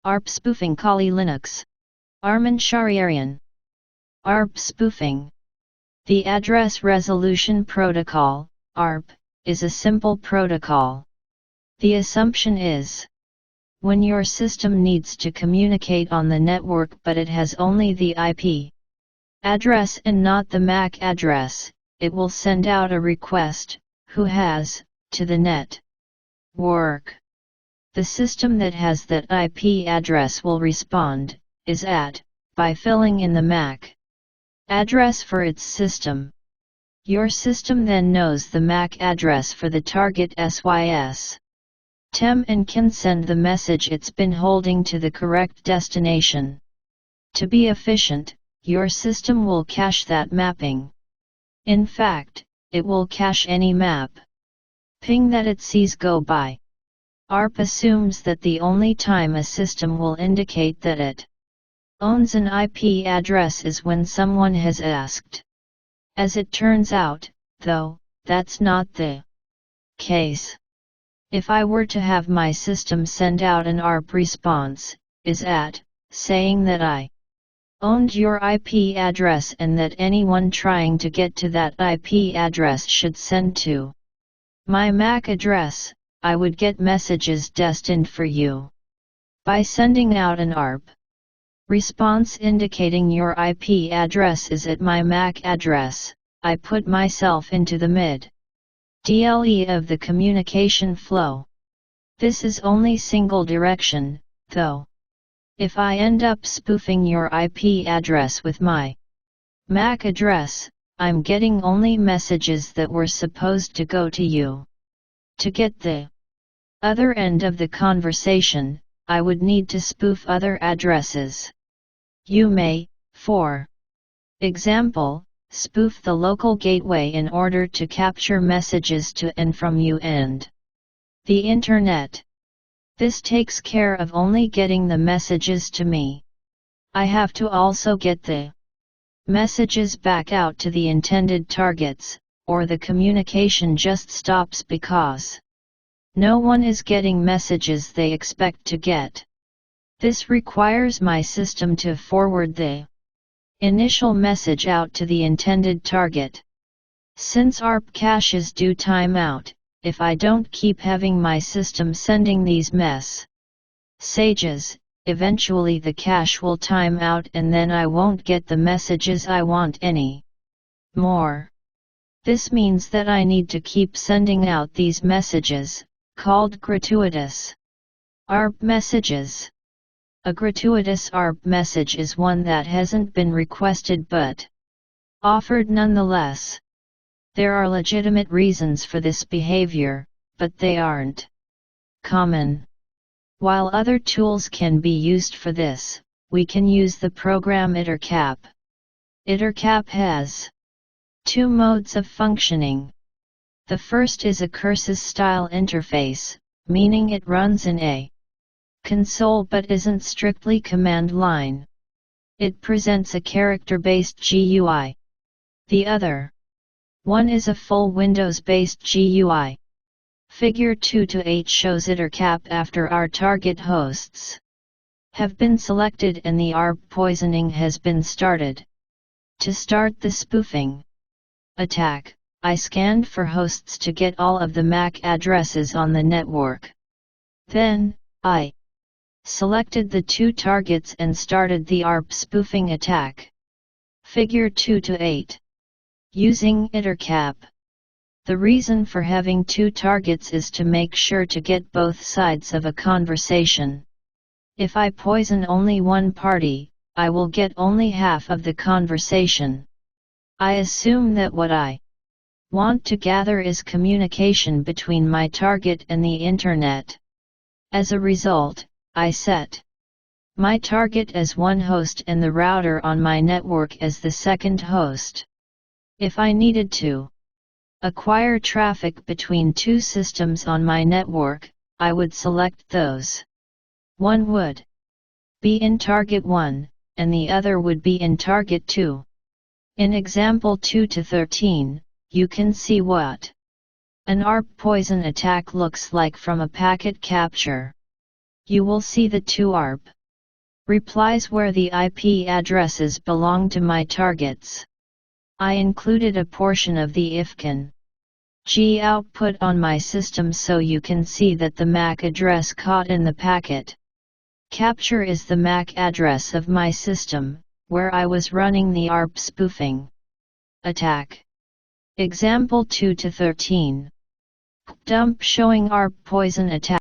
ARP Spoofing Kali Linux. Armin Shariarian. ARP Spoofing. The Address Resolution Protocol, ARP, is a simple protocol. The assumption is, when your system needs to communicate on the network but it has only the IP address and not the MAC address, it will send out a request, who has, to the network. The system that has that IP address will respond, is at, by filling in the MAC address for its system. Your system then knows the MAC address for the target SYS TEM and can send the message it's been holding to the correct destination. To be efficient, your system will cache that mapping. In fact, it will cache any map ping that it sees go by. ARP assumes that the only time a system will indicate that it owns an IP address is when someone has asked. As it turns out, though, that's not the case. If I were to have my system send out an ARP response, is at, saying that I owned your IP address and that anyone trying to get to that IP address should send to my MAC address, I would get messages destined for you. By sending out an ARP response indicating your IP address is at my MAC address, I put myself into the mid-DLE of the communication flow. This is only single direction, though. If I end up spoofing your IP address with my MAC address, I'm getting only messages that were supposed to go to you. To get the other end of the conversation, I would need to spoof other addresses. You may, for example, spoof the local gateway in order to capture messages to and from you and the Internet. This takes care of only getting the messages to me. I have to also get the messages back out to the intended targets, or the communication just stops because no one is getting messages they expect to get. This requires my system to forward the initial message out to the intended target. Since ARP caches do time out, if I don't keep having my system sending these messages, eventually the cache will time out and then I won't get the messages I want any more. This means that I need to keep sending out these messages, called gratuitous ARP messages. A gratuitous ARP message is one that hasn't been requested but offered nonetheless. There are legitimate reasons for this behavior, but they aren't common. While other tools can be used for this, we can use the program ITERCAP. ITERCAP has two modes of functioning. The first is a curses-style interface, meaning it runs in a console but isn't strictly command line. It presents a character-based GUI. The other one is a full Windows-based GUI. Figure 2-8 shows ITERCAP after our target hosts have been selected and the ARP poisoning has been started. To start the spoofing attack, I scanned for hosts to get all of the MAC addresses on the network. Then, I selected the two targets and started the ARP spoofing attack. Figure 2-8. Using ITERCAP. The reason for having two targets is to make sure to get both sides of a conversation. If I poison only one party, I will get only half of the conversation. I assume that what I want to gather is communication between my target and the Internet. As a result, I set my target as one host and the router on my network as the second host. If I needed to acquire traffic between two systems on my network, I would select those. One would be in target 1, and the other would be in target 2. In example 2-13, you can see what an ARP poison attack looks like from a packet capture you will see the two ARP replies where the IP addresses belong to my targets. I included a portion of the ifcon G output on my system so you can see that the MAC address caught in the packet capture is the MAC address of my system, where I was running the ARP spoofing attack. Example 2-13. Dump showing ARP poison attack.